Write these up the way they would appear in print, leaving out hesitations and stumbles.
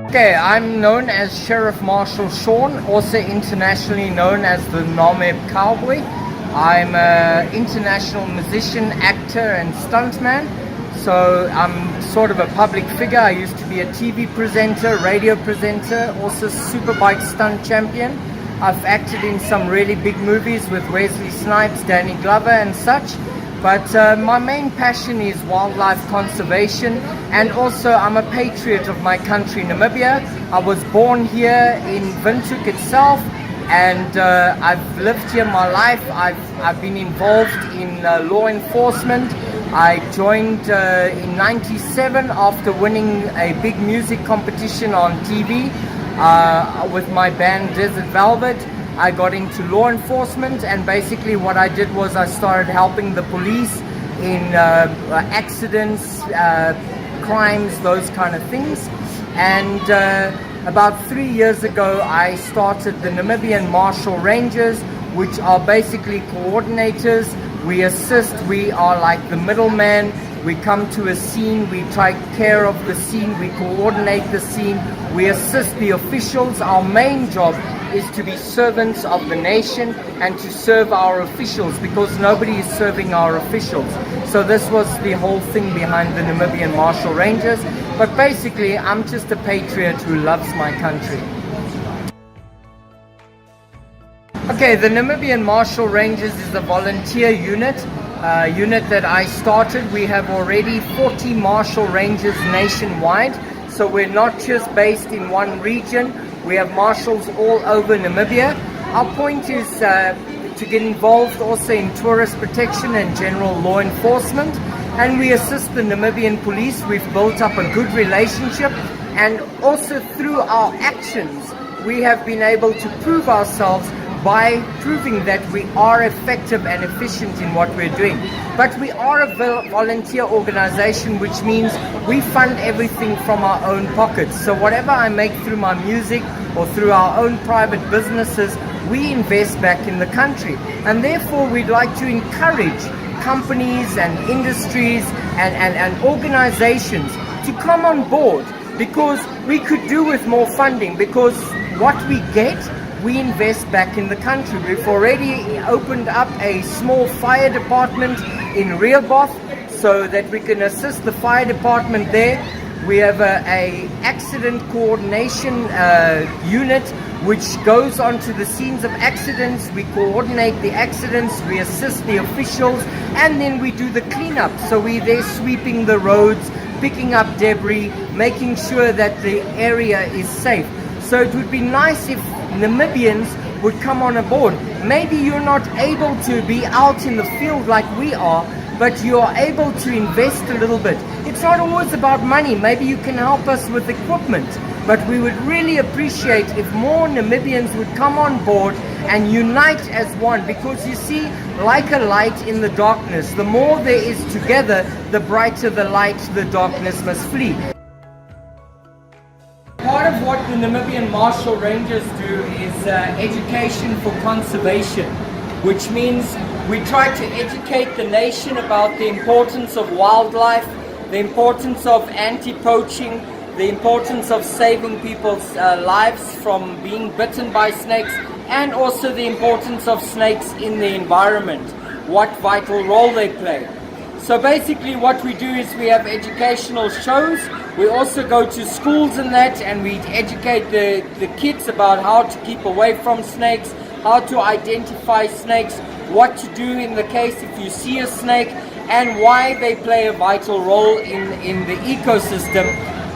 Okay, I'm known as Sheriff Marshal Sean, also internationally known as the Namib Cowboy. I'm an international musician, actor and stuntman. So I'm sort of a public figure. I used to be a TV presenter, radio presenter, also superbike stunt champion. I've acted in some really big movies with Wesley Snipes, Danny Glover and such. But my main passion is wildlife conservation, and also I'm a patriot of my country, Namibia. I was born here in Windhoek itself, and I've lived here my life. I've been involved in law enforcement. I joined in '97 after winning a big music competition on TV with my band Desert Velvet. I got into law enforcement, and basically what I did was I started helping the police in accidents, crimes, those kind of things. And about 3 years ago I started the Namibian Marshal Rangers, which are basically coordinators. We assist, we are like the middleman. We come to a scene, we take care of the scene, we coordinate the scene, we assist the officials. Our main job is to be servants of the nation and to serve our officials, because nobody is serving our officials. So this was the whole thing behind the Namibian Marshal Rangers. But basically, I'm just a patriot who loves my country. Okay, the Namibian Marshal Rangers is a volunteer unit that I started. We have already 40 Marshal Rangers nationwide, so we're not just based in one region. We have marshals all over Namibia. Our point is to get involved also in tourist protection and general law enforcement, and we assist the Namibian police. We've built up a good relationship, and also through our actions we have been able to prove ourselves by proving that we are effective and efficient in what we're doing. But we are a volunteer organization, which means we fund everything from our own pockets. So whatever I make through my music or through our own private businesses, we invest back in the country. And therefore we'd like to encourage companies and industries and organizations to come on board, because we could do with more funding, because what we get we invest back in the country. We've already opened up a small fire department in Rehoboth so that we can assist the fire department there. We have a accident coordination unit which goes onto the scenes of accidents. We coordinate the accidents, we assist the officials, and then we do the cleanup. So we're there sweeping the roads, picking up debris, making sure that the area is safe. So it would be nice if Namibians would come on board. Maybe you're not able to be out in the field like we are, but you are able to invest a little bit. It's not always about money. Maybe you can help us with equipment, but we would really appreciate if more Namibians would come on board and unite as one, because you see, like a light in the darkness, the more there is together, the brighter the light, the darkness must flee. Part of what the Namibian Marshal Rangers do is education for conservation, which means we try to educate the nation about the importance of wildlife, the importance of anti-poaching, the importance of saving people's lives from being bitten by snakes, and also the importance of snakes in the environment, what vital role they play. So basically what we do is we have educational shows. We also go to schools and that, and we educate the kids about how to keep away from snakes, how to identify snakes, what to do in the case if you see a snake, and why they play a vital role in the ecosystem.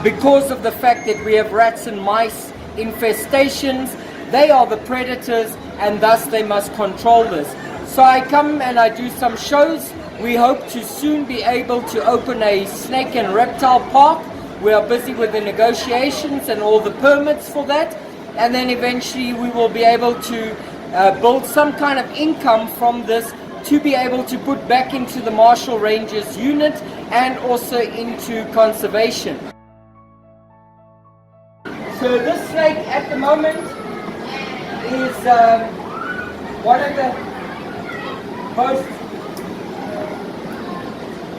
Because of the fact that we have rats and mice infestations, they are the predators, and thus they must control this. So I come and I do some shows. We hope to soon be able to open a snake and reptile park. We are busy with the negotiations and all the permits for that, and then eventually we will be able to build some kind of income from this to be able to put back into the Marshal Rangers unit and also into conservation. So this snake at the moment is one of the most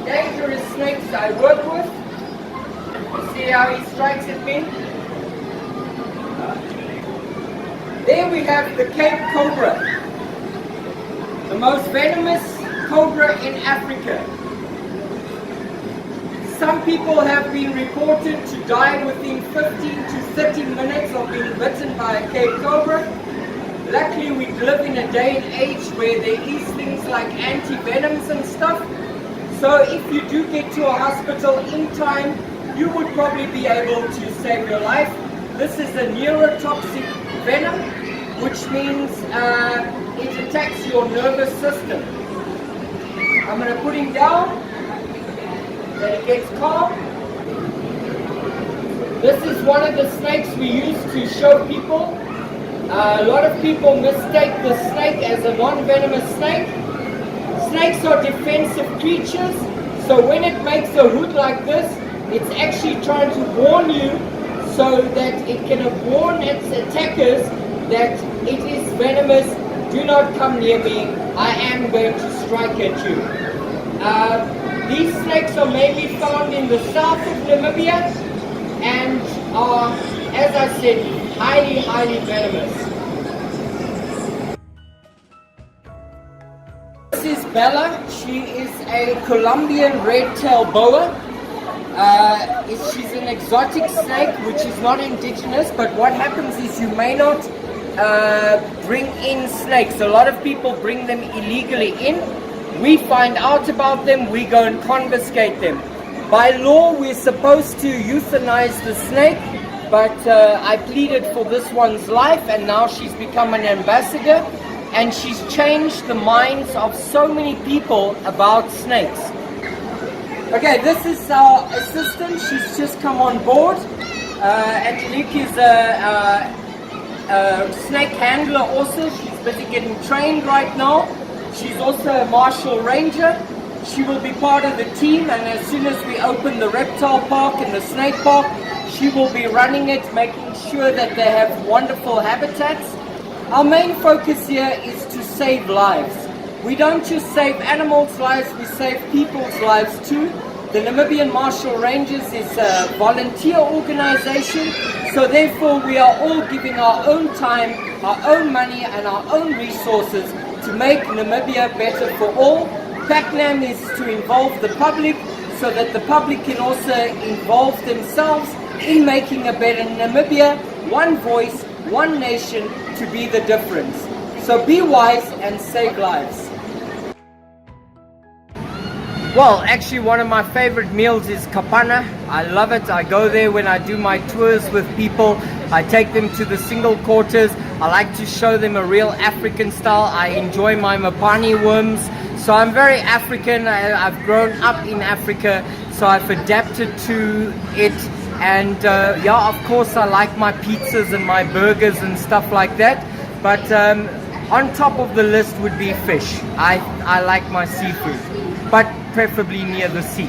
dangerous snakes I work with. See how he strikes at me? we have the Cape Cobra, the most venomous cobra in Africa. Some people have been reported to die within 15 to 30 minutes of being bitten by a Cape Cobra. Luckily, we live in a day and age where there is things like anti-venoms and stuff. So if you do get to a hospital in time, you would probably be able to save your life. This is a neurotoxic venom, which means it attacks your nervous system. I'm going to put him down, then it gets calm. This is one of the snakes we use to show people. A lot of people mistake the snake as a non-venomous snake. Snakes are defensive creatures, so when it makes a hood like this, it's actually trying to warn you so that it can warn its attackers that it is venomous. Do not come near me, I am going to strike at you. These snakes are mainly found in the south of Namibia and are, as I said, highly, highly venomous. This is Bella. She is a Colombian red-tailed boa. She's an exotic snake which is not indigenous, but what happens is you may not bring in snakes. A lot of people bring them illegally in. We find out about them, we go and confiscate them. By law, we're supposed to euthanize the snake, but I pleaded for this one's life, and now she's become an ambassador, and she's changed the minds of so many people about snakes. Okay, this is our assistant. She's just come on board. Angelique is a snake handler also. She's busy getting trained right now. She's also a Marshal Ranger. She will be part of the team, and as soon as we open the reptile park and the snake park, she will be running it, making sure that they have wonderful habitats. Our main focus here is to save lives. We don't just save animals' lives, we save people's lives too. The Namibian Marshal Rangers is a volunteer organization, so therefore we are all giving our own time, our own money and our own resources to make Namibia better for all. PACNAM is to involve the public so that the public can also involve themselves in making a better Namibia, one voice, one nation to be the difference. So be wise and save lives. Well, actually one of my favorite meals is kapana. I love it. I go there when I do my tours with people. I take them to the single quarters. I like to show them a real African style. I enjoy my mapani worms. So I'm very African. I've grown up in Africa, so I've adapted to it. And yeah, of course I like my pizzas and my burgers and stuff like that. But on top of the list would be fish. I like my seafood, but preferably near the sea.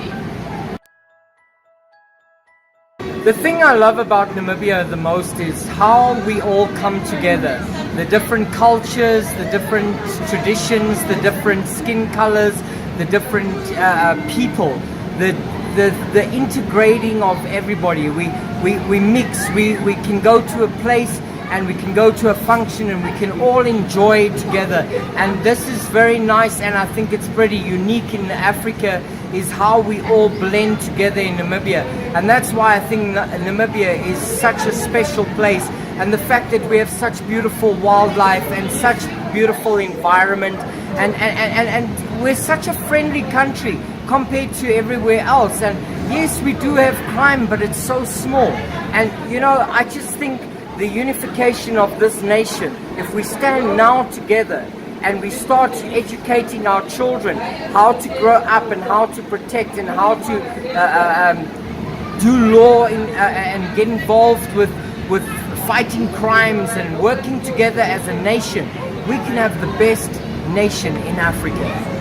The thing I love about Namibia the most is how we all come together. The different cultures, the different traditions, the different skin colors, the different people, the integrating of everybody. We mix, we can go to a place and we can go to a function and we can all enjoy it together. And this is very nice, and I think it's pretty unique in Africa, is how we all blend together in Namibia. And that's why I think Namibia is such a special place, and the fact that we have such beautiful wildlife and such beautiful environment, and we're such a friendly country compared to everywhere else. And yes, we do have crime, but it's so small. And you know, I just think the unification of this nation, if we stand now together and we start educating our children how to grow up and how to protect and how to do law and get involved with fighting crimes and working together as a nation, we can have the best nation in Africa.